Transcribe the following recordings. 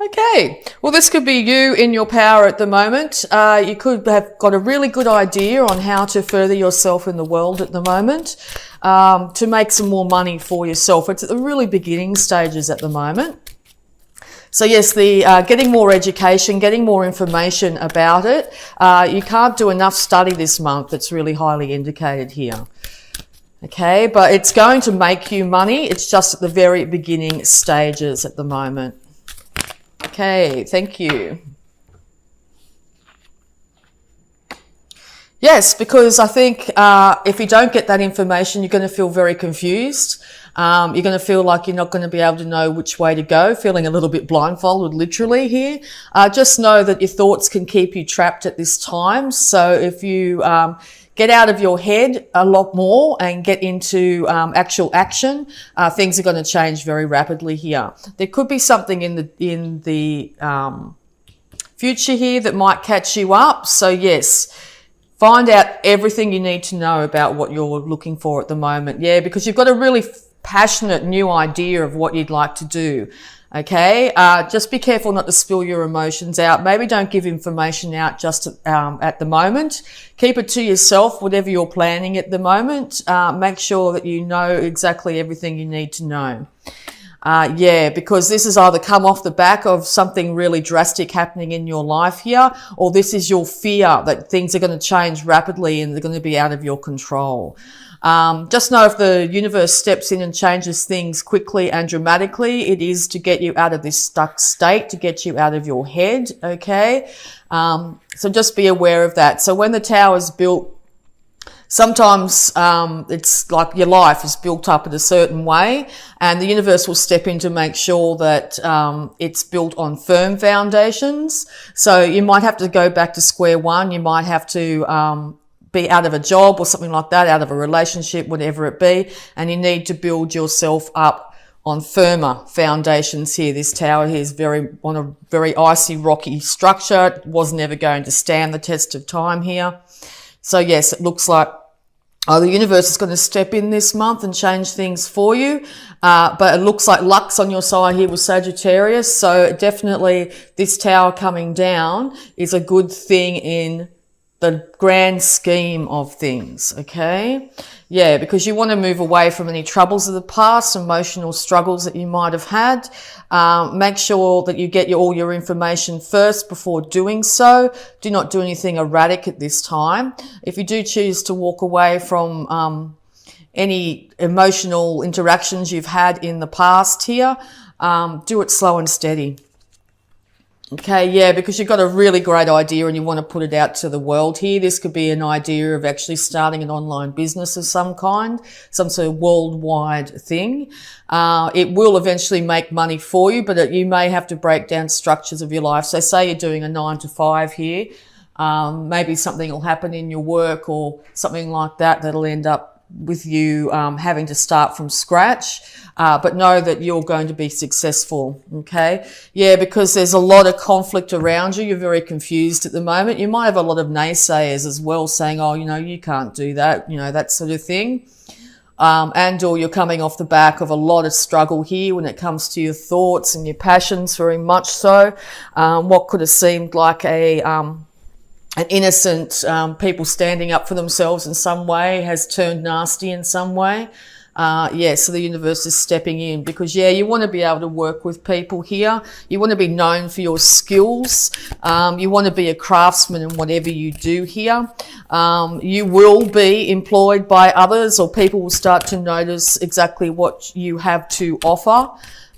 Okay, well, this could be you in your power at the moment. You could have got a really good idea on how to further yourself in the world at the moment, to make some more money for yourself. It's at the really beginning stages at the moment. So yes, the getting more education, getting more information about it. You can't do enough study this month. It's really highly indicated here. Okay, but it's going to make you money. It's just at the very beginning stages at the moment. Okay, thank you. Yes, because I think if you don't get that information, you're going to feel very confused. You're going to feel like you're not going to be able to know which way to go, feeling a little bit blindfolded literally here. Just know that your thoughts can keep you trapped at this time. So if you get out of your head a lot more and get into actual action, things are going to change very rapidly here. There could be something in the future here that might catch you up. So yes, find out everything you need to know about what you're looking for at the moment. Yeah, because you've got a really passionate new idea of what you'd like to do. Okay, just be careful not to spill your emotions out. Maybe don't give information out just at the moment. Keep it to yourself, whatever you're planning at the moment. Make sure that you know exactly everything you need to know. Yeah, because this has either come off the back of something really drastic happening in your life here, or this is your fear that things are going to change rapidly and they're going to be out of your control. Just know if the universe steps in and changes things quickly and dramatically, it is to get you out of this stuck state, to get you out of your head, okay? So just be aware of that. So when the tower is built, sometimes it's like your life is built up in a certain way, and the universe will step in to make sure that it's built on firm foundations. So you might have to go back to square one. You might have to be out of a job or something like that, out of a relationship, whatever it be, and you need to build yourself up on firmer foundations here. This tower here is on a very icy, rocky structure. It was never going to stand the test of time here. So yes, it looks like the universe is going to step in this month and change things for you. But it looks like luck's on your side here with Sagittarius. So definitely this tower coming down is a good thing in the grand scheme of things, okay? Yeah, because you want to move away from any troubles of the past, emotional struggles that you might have had. Make sure that you get all your information first before doing so. Do not do anything erratic at this time. If you do choose to walk away from any emotional interactions you've had in the past here, do it slow and steady. Okay, yeah, because you've got a really great idea and you want to put it out to the world here. This could be an idea of actually starting an online business of some kind, some sort of worldwide thing. It will eventually make money for you, but you may have to break down structures of your life. So say you're doing a 9 to 5 here. Maybe something will happen in your work or something like that that'll end up with you having to start from scratch. But know that you're going to be successful, okay? Yeah, because there's a lot of conflict around you. You're very confused at the moment. You might have a lot of naysayers as well saying, oh, you can't do that, that sort of thing. And/or you're coming off the back of a lot of struggle here when it comes to your thoughts and your passions, very much so. What could have seemed like an innocent people standing up for themselves in some way has turned nasty in some way. So the universe is stepping in because, you want to be able to work with people here. You want to be known for your skills. You want to be a craftsman in whatever you do here. You will be employed by others, or people will start to notice exactly what you have to offer.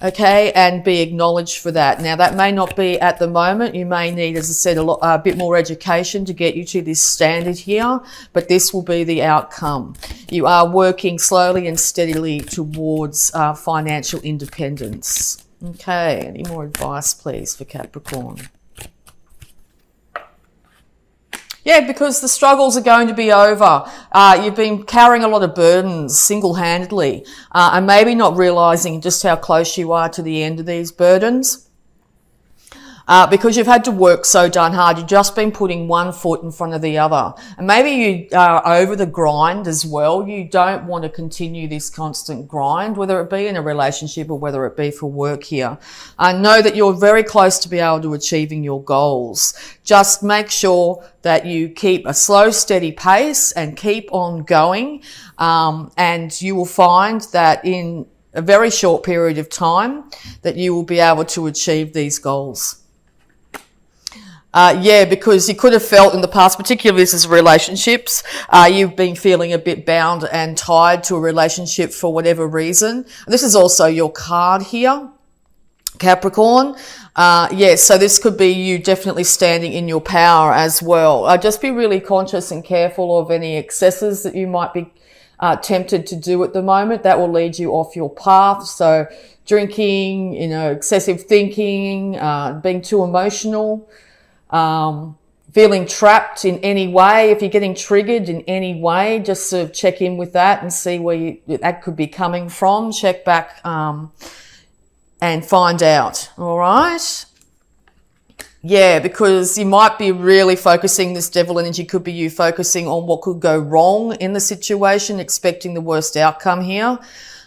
Okay, and be acknowledged for that. Now, that may not be at the moment. You may need, as I said, a bit more education to get you to this standard here, but this will be the outcome. You are working slowly and steadily towards financial independence. Okay, any more advice, please, for Capricorn? Yeah, because the struggles are going to be over. You've been carrying a lot of burdens single-handedly, and maybe not realizing just how close you are to the end of these burdens. because you've had to work so darn hard. You've just been putting one foot in front of the other. And maybe you are over the grind as well. You don't want to continue this constant grind, whether it be in a relationship or whether it be for work here. Know that you're very close to be able to achieving your goals. Just make sure that you keep a slow, steady pace and keep on going. And you will find that in a very short period of time that you will be able to achieve these goals. Because you could have felt in the past, particularly this is relationships, you've been feeling a bit bound and tied to a relationship for whatever reason. This is also your card here, Capricorn. So this could be you definitely standing in your power as well. Just be really conscious and careful of any excesses that you might be tempted to do at the moment. That will lead you off your path. So drinking, excessive thinking, being too emotional, feeling trapped in any way. If you're getting triggered in any way, just sort of check in with that and see where that could be coming from. Check back and find out. All right. Because you might be really focusing, this devil energy could be you focusing on what could go wrong in the situation, expecting the worst outcome here.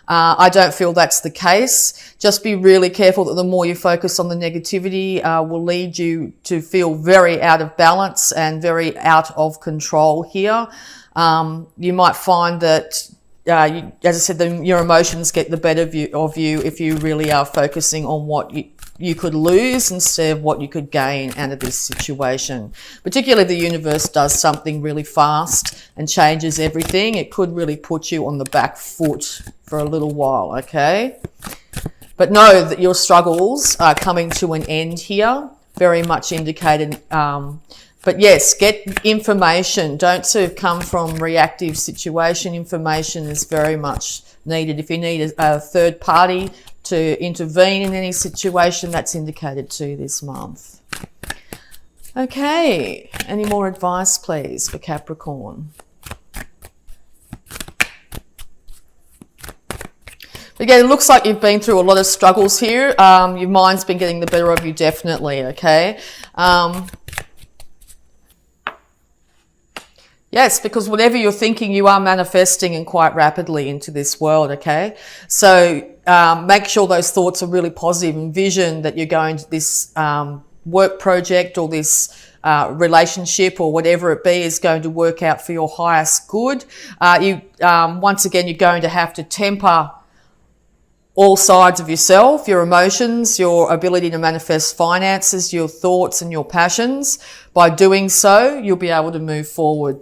I don't feel that's the case. Just be really careful that the more you focus on the negativity will lead you to feel very out of balance and very out of control here. You might find that, as I said, your emotions get the better of you if you really are focusing on what you could lose instead of what you could gain out of this situation. Particularly if the universe does something really fast and changes everything, it could really put you on the back foot for a little while, okay? But know that your struggles are coming to an end here, very much indicated. But yes, get information. Don't sort of come from reactive situation. Information is very much needed. If you need a third party to intervene in any situation, that's indicated too this month. Okay, any more advice, please, for Capricorn? Again, it looks like you've been through a lot of struggles here. Your mind's been getting the better of you, definitely, okay? Yes, because whatever you're thinking, you are manifesting and quite rapidly into this world, okay? So make sure those thoughts are really positive. Envision that you're going to this work project or this relationship or whatever it be is going to work out for your highest good. Once again, you're going to have to temper all sides of yourself, your emotions, your ability to manifest finances, your thoughts and your passions. By doing so, you'll be able to move forward.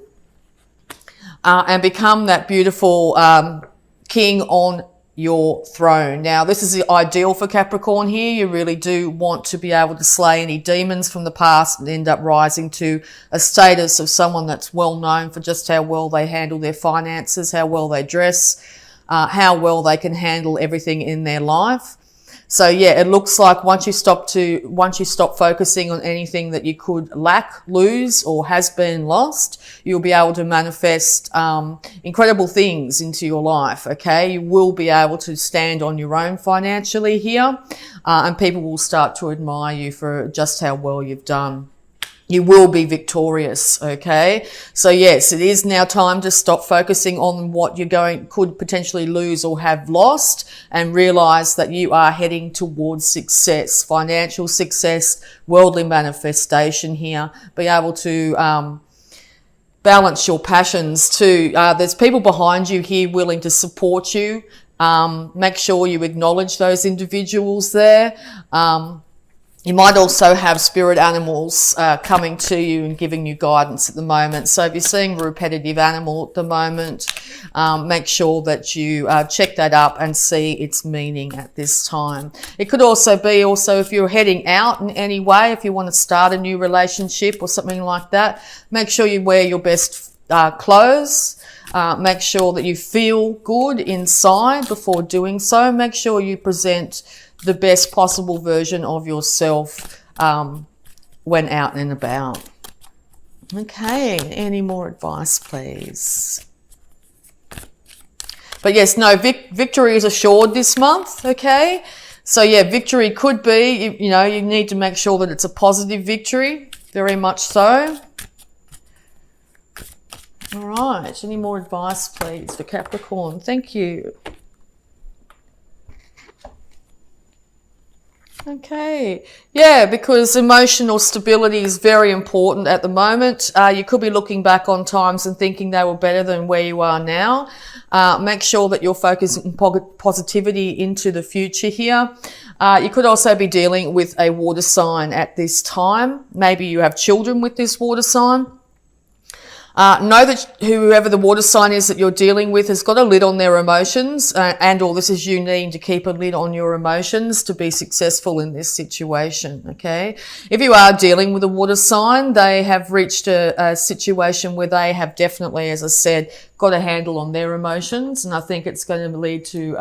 And become that beautiful king on your throne. Now, this is the ideal for Capricorn here. You really do want to be able to slay any demons from the past and end up rising to a status of someone that's well known for just how well they handle their finances, how well they dress, how well they can handle everything in their life. So yeah, it looks like once you stop focusing on anything that you could lack, lose, or has been lost, you'll be able to manifest incredible things into your life, okay? You will be able to stand on your own financially here, and people will start to admire you for just how well you've done. You will be victorious, okay? So yes, it is now time to stop focusing on what could potentially lose or have lost and realize that you are heading towards success, financial success, worldly manifestation here. Be able to balance your passions too. There's people behind you here willing to support you. Make sure you acknowledge those individuals there. You might also have spirit animals coming to you and giving you guidance at the moment. So if you're seeing a repetitive animal at the moment, make sure that you check that up and see its meaning at this time. It could also be if you're heading out in any way, if you want to start a new relationship or something like that, make sure you wear your best clothes. Make sure that you feel good inside before doing so. Make sure you present the best possible version of yourself when out and about. Okay, any more advice, please? But yes, no, victory is assured this month, okay? So yeah, victory could be, you know, you need to make sure that it's a positive victory, very much so. All right, any more advice, please, for Capricorn? Thank you. Okay, yeah, because emotional stability is very important at the moment. You could be looking back on times and thinking they were better than where you are now. Make sure that you're focusing positivity into the future here. You could also be dealing with a water sign at this time. Maybe you have children with this water sign. Know that whoever the water sign is that you're dealing with has got a lid on their emotions, and or this is you needing to keep a lid on your emotions to be successful in this situation, okay? If you are dealing with a water sign, they have reached a situation where they have definitely, as I said, got a handle on their emotions, and I think it's going to lead to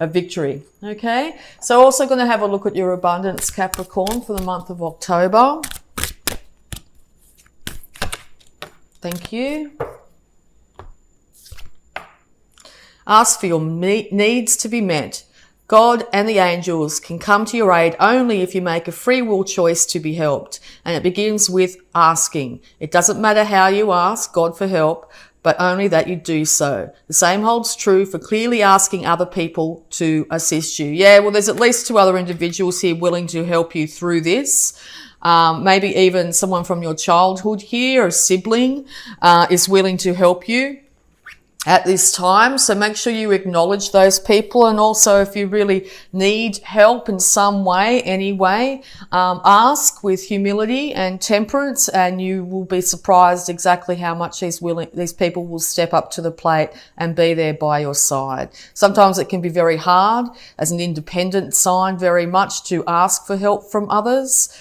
a victory, okay? So also going to have a look at your abundance, Capricorn, for the month of October. Thank you. Ask for your needs to be met. God and the angels can come to your aid only if you make a free will choice to be helped. And it begins with asking. It doesn't matter how you ask God for help, but only that you do so. The same holds true for clearly asking other people to assist you. Yeah, well, there's at least 2 other individuals here willing to help you through this. Maybe even someone from your childhood here, a sibling, is willing to help you at this time. So make sure you acknowledge those people. And also, if you really need help in some way, anyway, ask with humility and temperance, and you will be surprised exactly how much these people will step up to the plate and be there by your side. Sometimes it can be very hard as an independent sign, very much, to ask for help from others.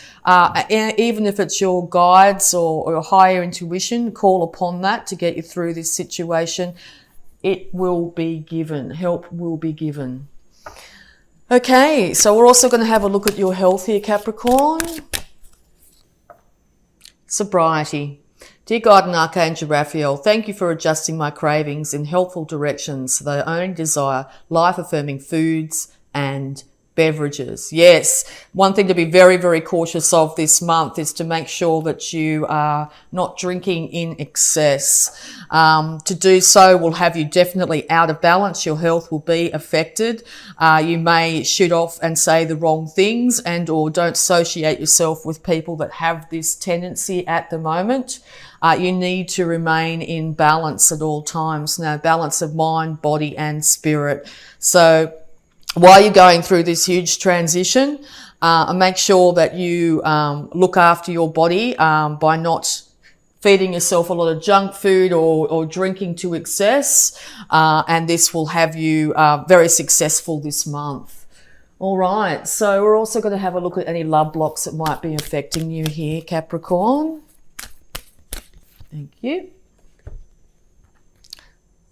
Even if it's your guides or your higher intuition, call upon that to get you through this situation. It will be given. Help will be given. Okay, so we're also going to have a look at your health here, Capricorn. Sobriety. Dear God and Archangel Raphael, thank you for adjusting my cravings in helpful directions so that I only desire life-affirming foods and beverages. Yes, one thing to be very, very cautious of this month is to make sure that you are not drinking in excess. To do so will have you definitely out of balance. Your health will be affected. You may shoot off and say the wrong things, and or don't associate yourself with people that have this tendency at the moment. You need to remain in balance at all times. Now, balance of mind, body and spirit. So while you're going through this huge transition, make sure that you look after your body by not feeding yourself a lot of junk food or drinking to excess, and this will have you very successful this month. All right, so we're also going to have a look at any love blocks that might be affecting you here, Capricorn. Thank you.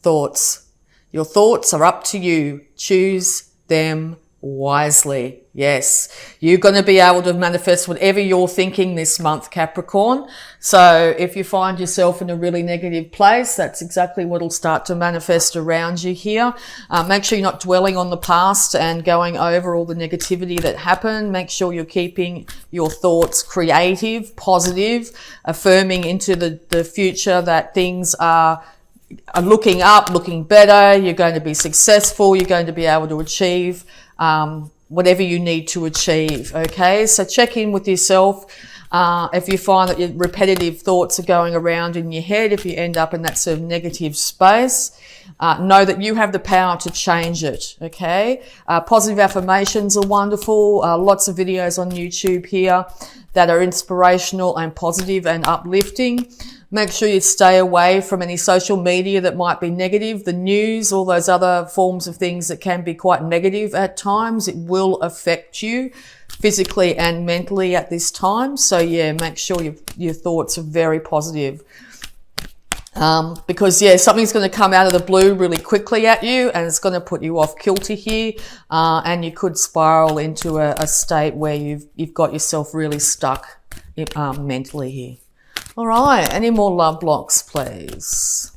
Thoughts. Your thoughts are up to you. Choose them wisely. Yes, you're going to be able to manifest whatever you're thinking this month, Capricorn. So if you find yourself in a really negative place, that's exactly what will start to manifest around you here. Make sure you're not dwelling on the past and going over all the negativity that happened. Make sure you're keeping your thoughts creative, positive, affirming into the future that things are looking up, looking better. You're going to be successful. You're going to be able to achieve whatever you need to achieve. Okay, so check in with yourself. If you find that your repetitive thoughts are going around in your head, if you end up in that sort of negative space, know that you have the power to change it. Okay, positive affirmations are wonderful. Lots of videos on YouTube here that are inspirational and positive and uplifting. Make sure you stay away from any social media that might be negative, the news, all those other forms of things that can be quite negative at times. It will affect you physically and mentally at this time. So yeah, make sure your thoughts are very positive. Because yeah, something's going to come out of the blue really quickly at you, and it's going to put you off kilter here, and you could spiral into a state where you've got yourself really stuck mentally here. All right, any more love blocks, please?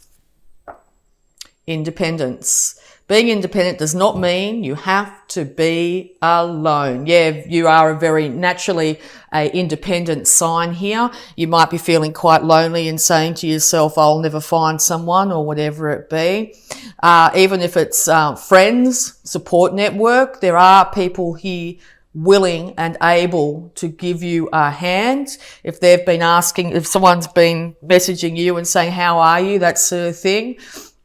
Independence. Being independent does not mean you have to be alone. Yeah, you are a very naturally a independent sign here. You might be feeling quite lonely and saying to yourself, I'll never find someone, or whatever it be. Even if it's friends, support network, there are people here willing and able to give you a hand. If they've been asking, if someone's been messaging you and saying, how are you, that sort of thing,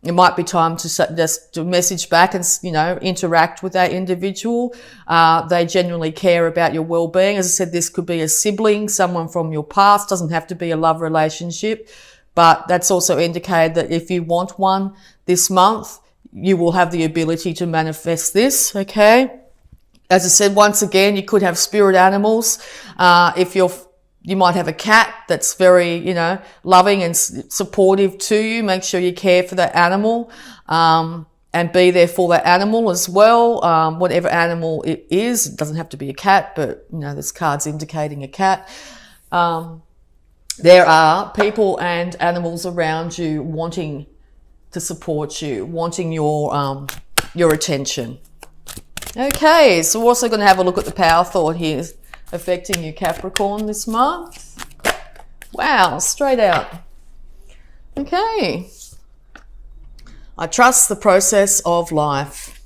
it might be time to just to message back and, interact with that individual. They genuinely care about your well-being. As I said, this could be a sibling, someone from your past, doesn't have to be a love relationship, but that's also indicated that if you want one this month, you will have the ability to manifest this, okay? As I said, once again, you could have spirit animals. You might have a cat that's very, loving and supportive to you. Make sure you care for that animal, and be there for that animal as well. Whatever animal it is, it doesn't have to be a cat, but, there's cards indicating a cat. There are people and animals around you wanting to support you, wanting your attention. Okay, so we're also going to have a look at the power thought here affecting you, Capricorn, this month. Wow, straight out. Okay. I trust the process of life.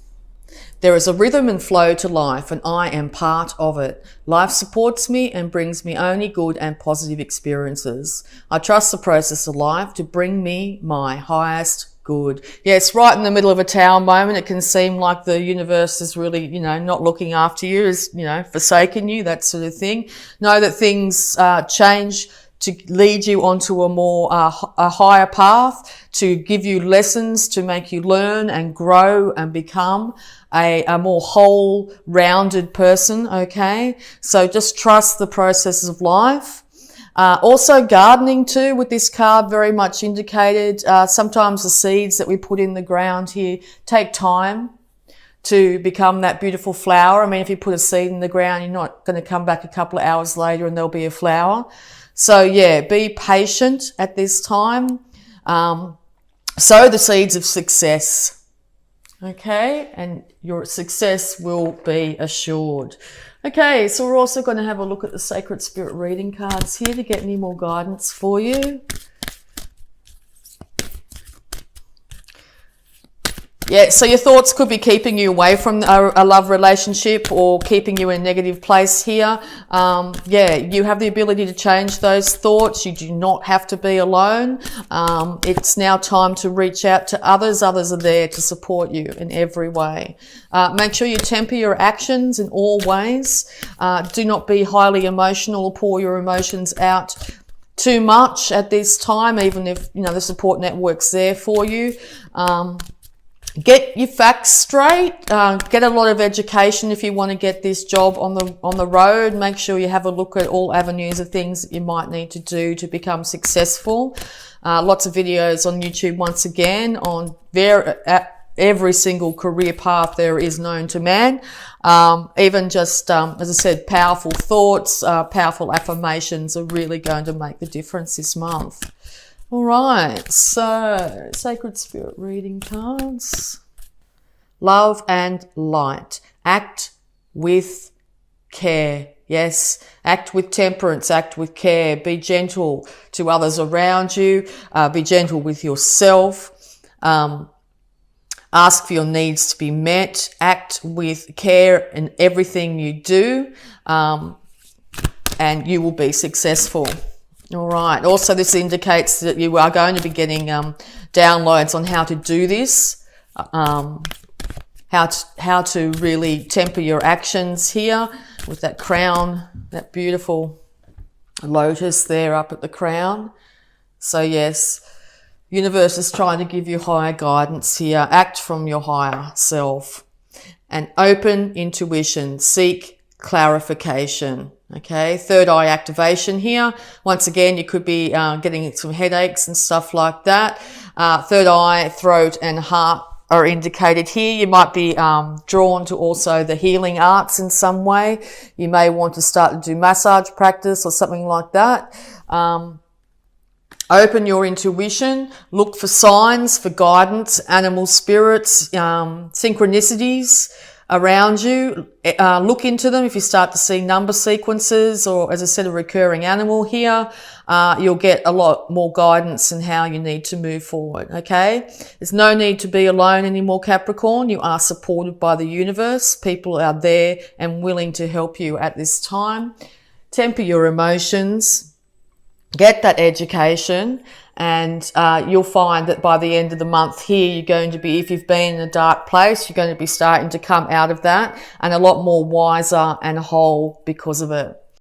There is a rhythm and flow to life, and I am part of it. Life supports me and brings me only good and positive experiences. I trust the process of life to bring me my highest good. Yes, right in the middle of a tower moment, it can seem like the universe is really, not looking after you, is, forsaken you, that sort of thing. Know that things change to lead you onto a higher path, to give you lessons, to make you learn and grow and become a more whole, rounded person, okay? So just trust the processes of life. Also gardening too, with this card very much indicated. Sometimes the seeds that we put in the ground here take time to become that beautiful flower. I mean, if you put a seed in the ground, you're not going to come back a couple of hours later and there'll be a flower. So yeah, be patient at this time. Sow the seeds of success. Okay, and your success will be assured. Okay, so we're also going to have a look at the Sacred Spirit reading cards here to get any more guidance for you. Yeah, so your thoughts could be keeping you away from a love relationship or keeping you in a negative place here. You have the ability to change those thoughts. You do not have to be alone. It's now time to reach out to others. Others are there to support you in every way. Make sure you temper your actions in all ways. Do not be highly emotional or pour your emotions out too much at this time, even if, the support network's there for you. Get your facts straight. Get a lot of education if you want to get this job on the road. Make sure you have a look at all avenues of things that you might need to do to become successful. Lots of videos on YouTube once again on every single career path there is known to man. Even just, as I said, powerful thoughts, powerful affirmations are really going to make the difference this month. All right, so Sacred Spirit reading cards. Love and light. Act with care. Yes, act with temperance, act with care. Be gentle to others around you. Be gentle with yourself. Ask for your needs to be met. Act with care in everything you do, and you will be successful. All right. Also, this indicates that you are going to be getting downloads on how to do this, how to really temper your actions here with that crown, that beautiful lotus there up at the crown. So yes, universe is trying to give you higher guidance here. Act from your higher self and open intuition. Seek clarification. Okay, third eye activation here. Once again, you could be getting some headaches and stuff like that. Third eye, throat and heart are indicated here. You might be drawn to also the healing arts in some way. You may want to start to do massage practice or something like that. Open your intuition, look for signs, for guidance, animal spirits, synchronicities around you. Look into them. If you start to see number sequences or, as I said, a recurring animal here, you'll get a lot more guidance in how you need to move forward, okay? There's no need to be alone anymore, Capricorn. You are supported by the universe. People are there and willing to help you at this time. Temper your emotions. Get that education, and you'll find that by the end of the month here, you're going to be, if you've been in a dark place, you're going to be starting to come out of that and a lot more wiser and whole because of it.